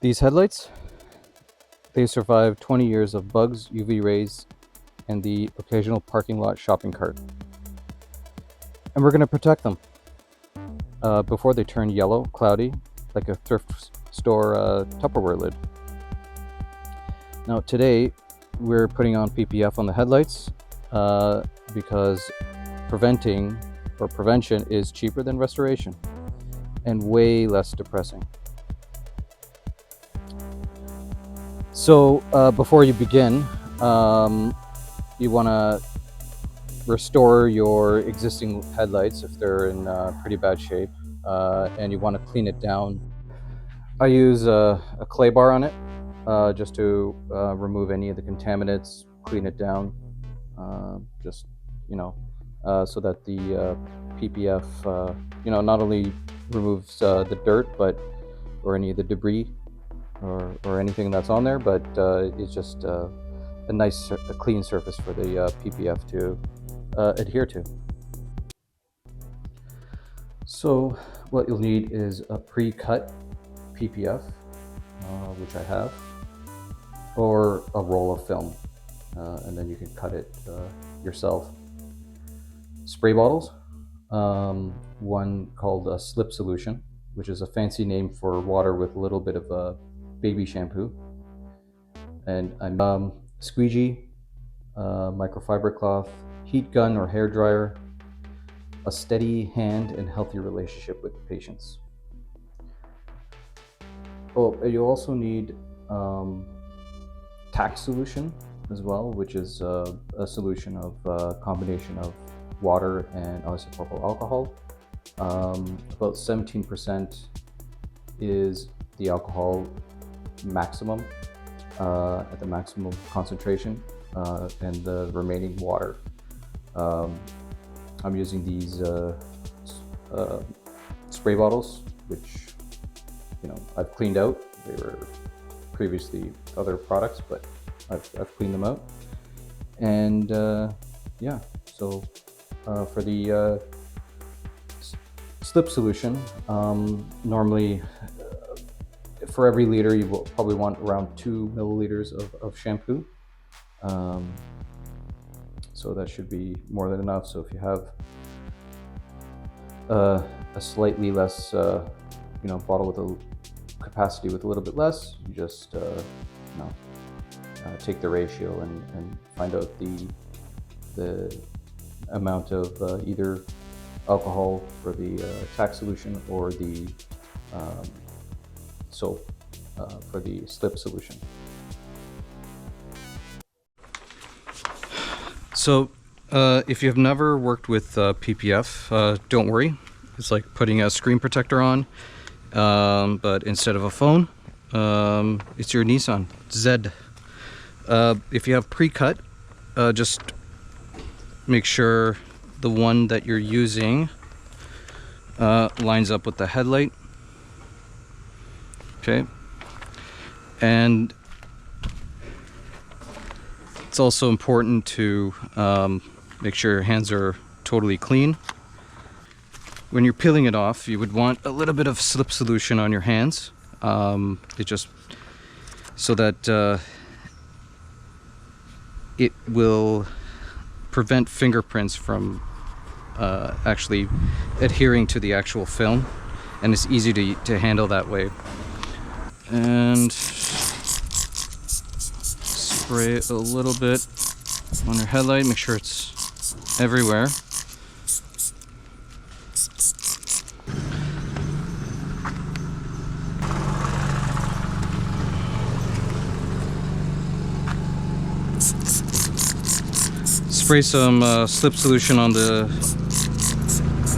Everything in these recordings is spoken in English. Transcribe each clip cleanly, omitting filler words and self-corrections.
These headlights, they survive 20 years of bugs, UV rays, and the occasional parking lot shopping cart. And we're going to protect them before they turn yellow, cloudy, like a thrift store Tupperware lid. Now today, we're putting on PPF on the headlights because prevention is cheaper than restoration and way less depressing. So before you begin, you want to restore your existing headlights if they're in pretty bad shape, and you want to clean it down. I use a clay bar on it just to remove any of the contaminants, clean it down, so that the PPF, not only removes the dirt, or any of the debris or anything that's on there, but it's just a clean surface for the PPF to adhere to. So what you'll need is a pre-cut PPF, which I have, or a roll of film, and then you can cut it yourself. Spray bottles, one called a slip solution, which is a fancy name for water with a little bit of baby shampoo, and I'm squeegee, microfiber cloth, heat gun or hair dryer, a steady hand and healthy relationship with patients. Oh, you also need tack solution as well, which is a solution of a combination of water and isopropyl alcohol. About 17% is the alcohol maximum, at the maximum concentration, and the remaining water. I'm using these spray bottles, which I've cleaned out. They were previously other products, but I've cleaned them out. And so for the slip solution, normally for every liter you will probably want around 2 milliliters of shampoo. So that should be more than enough. So if you have a slightly less bottle with a capacity with a little bit less, you just take the ratio and find out the amount of either alcohol for the tack solution or the soap for the slip solution. So if you've never worked with PPF, don't worry. It's like putting a screen protector on, but instead of a phone, it's your Nissan Z. If you have pre-cut, just make sure the one that you're using lines up with the headlight. Okay. And it's also important to make sure your hands are totally clean. When you're peeling it off, you would want a little bit of slip solution on your hands. It just so that it will prevent fingerprints from actually adhering to the actual film, and it's easy to handle that way. And spray a little bit on your headlight, make sure it's everywhere. Spray some slip solution on the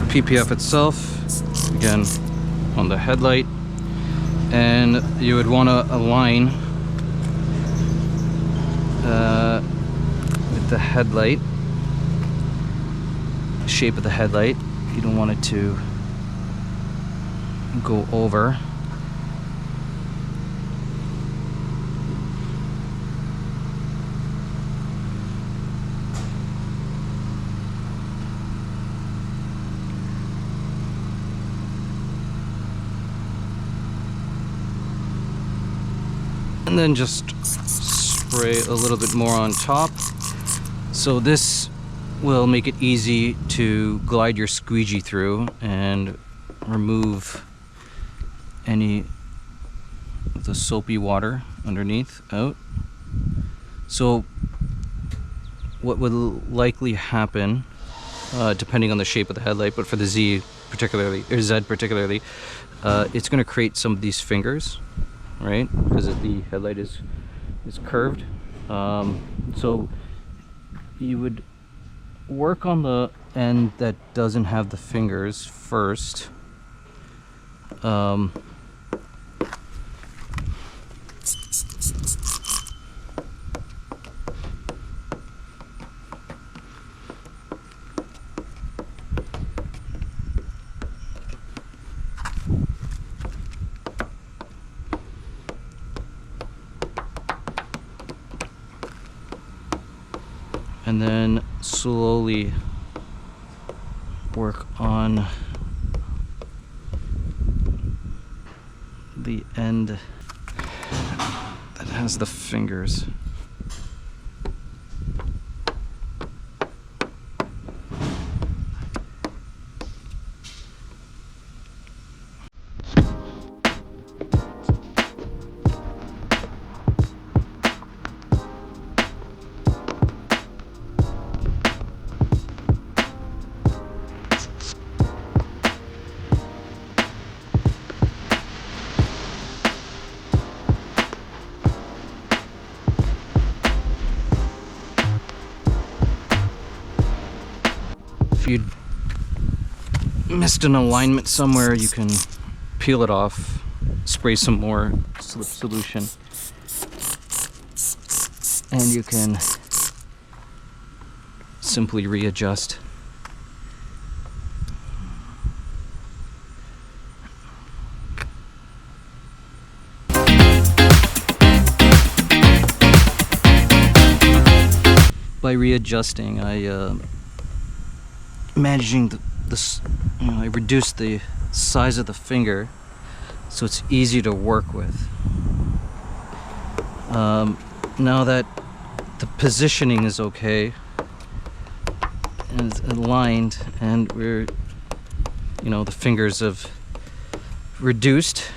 PPF itself, again on the headlight, and you would want to align with the headlight, the shape of the headlight. You don't want it to go over. and then just spray a little bit more on top. So this will make it easy to glide your squeegee through and remove any of the soapy water underneath out. So what would likely happen, depending on the shape of the headlight, but for the Z particularly, or Z particularly, it's going to create some of these fingers, right? Because the headlight is curved. So you would work on the end that doesn't have the fingers first. And then slowly work on the end that has the fingers. If you missed an alignment somewhere, you can peel it off, spray some more slip solution, and you can simply readjust. By readjusting, I managing I reduced the size of the finger so it's easy to work with. Now that the positioning is okay and it's aligned, and we're, the fingers have reduced,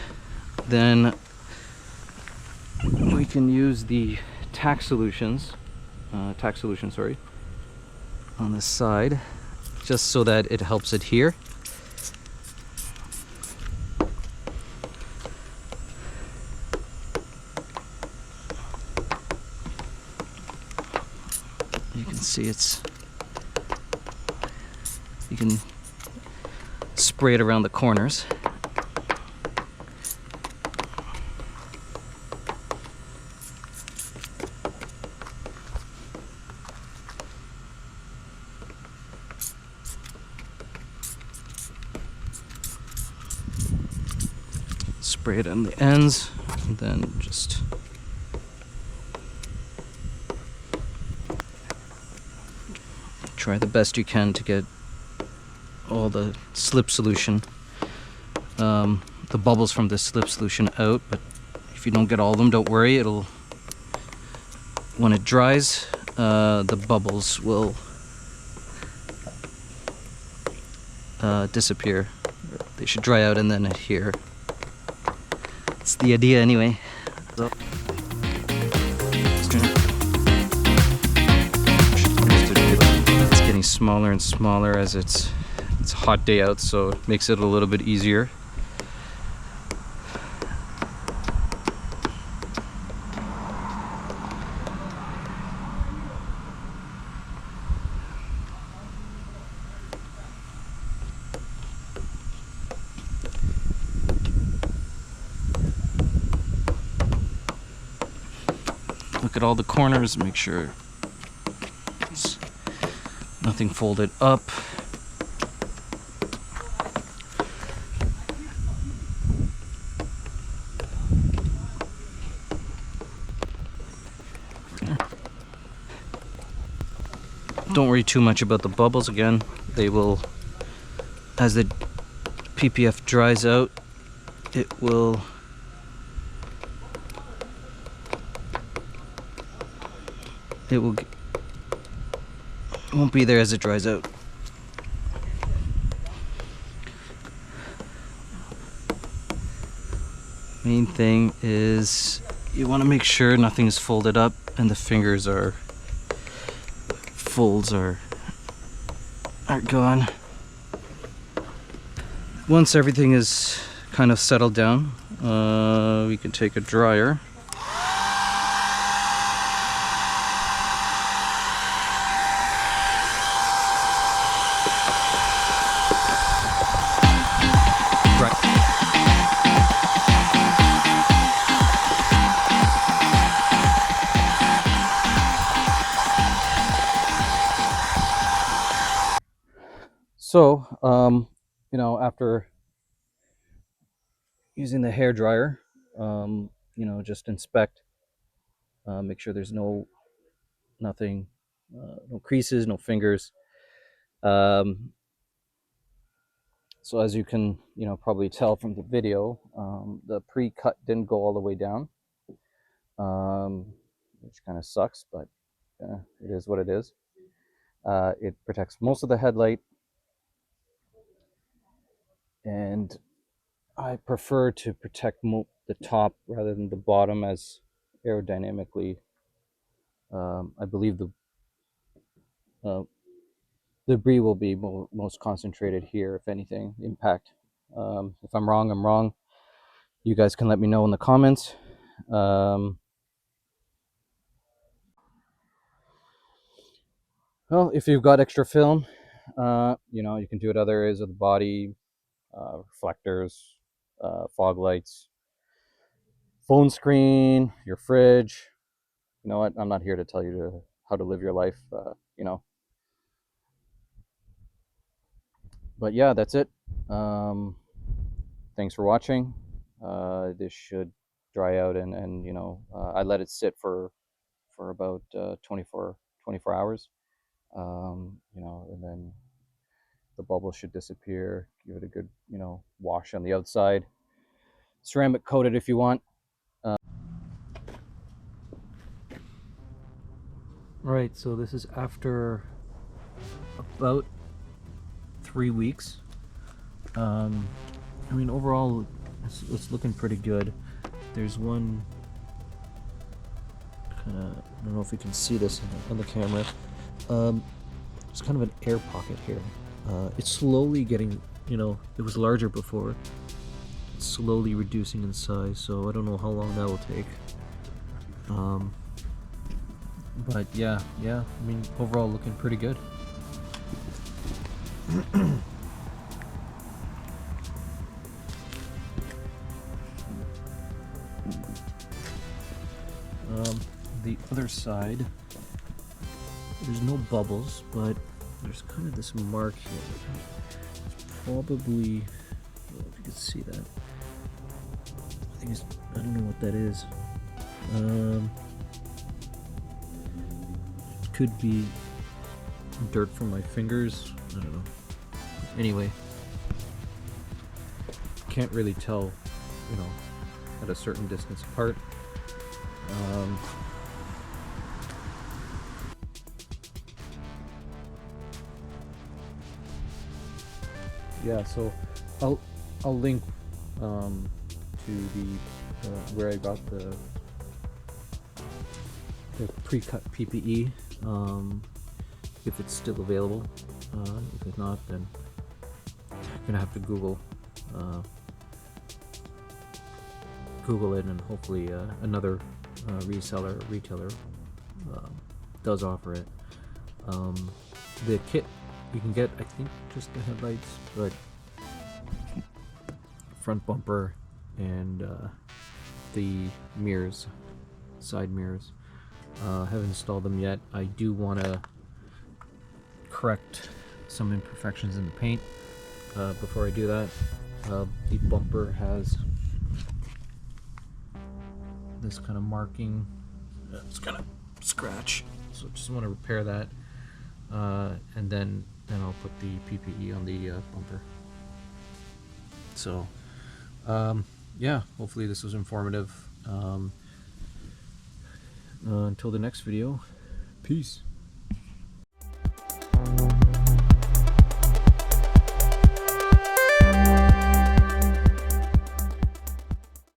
then we can use the tack solution, on the side, just so that it helps adhere. You can see you can spray it around the corners. Spray it on the ends, and then just try the best you can to get all the slip solution, the bubbles from the slip solution out. But if you don't get all of them, don't worry, when it dries, the bubbles will disappear. They should dry out and then adhere. It's the idea anyway. So, it's getting smaller and smaller as it's a hot day out, so it makes it a little bit easier. Look at all the corners, make sure it's nothing folded up. Don't worry too much about the bubbles. Again, they will, as the PPF dries out, it will it won't be there as it dries out. Main thing is you want to make sure nothing is folded up and the folds are gone. Once everything is kind of settled down, we can take a dryer. So, you know, after using the hair dryer, you know, just inspect, make sure there's nothing, no creases, no fingers. So as you can, you know, probably tell from the video, the pre-cut didn't go all the way down, which kind of sucks, but it is what it is. It protects most of the headlight, and I prefer to protect the top rather than the bottom, as aerodynamically, I believe the debris will be most concentrated here, if anything, impact. If I'm wrong, I'm wrong. You guys can let me know in the comments. Well, if you've got extra film, you know, you can do it other areas of the body, reflectors, fog lights, phone screen, your fridge. You know what? I'm not here to tell you how to live your life, you know. But yeah, that's it. Thanks for watching. This should dry out, and you know, I let it sit for about 24 hours. You know, and then the bubble should disappear. Give it a good, you know, wash on the outside. Ceramic coat it if you want. Right, so this is after about 3 weeks. I mean, overall, it's looking pretty good. There's one, I don't know if you can see this on the camera. There's kind of an air pocket here. It's slowly getting, you know, it was larger before. It's slowly reducing in size, so I don't know how long that will take. But yeah, I mean, overall looking pretty good. The other side, there's no bubbles, but there's kind of this mark here. It's probably, I don't know if you can see that. I don't know what that is. It could be dirt from my fingers. I don't know. Anyway, can't really tell, you know, at a certain distance apart. Yeah, so I'll link to the where I got the pre-cut PPE, if it's still available. If it's not, then I'm gonna have to Google it, and hopefully another retailer does offer it. The kit you can get, I think, just the headlights, but front bumper and the mirrors, side mirrors. Haven't installed them yet. I do want to correct some imperfections in the paint before I do that. The bumper has this kind of marking. It's kind of scratch, so just want to repair that, and then I'll put the PPE on the bumper. So yeah, hopefully this was informative. Until the next video, Peace.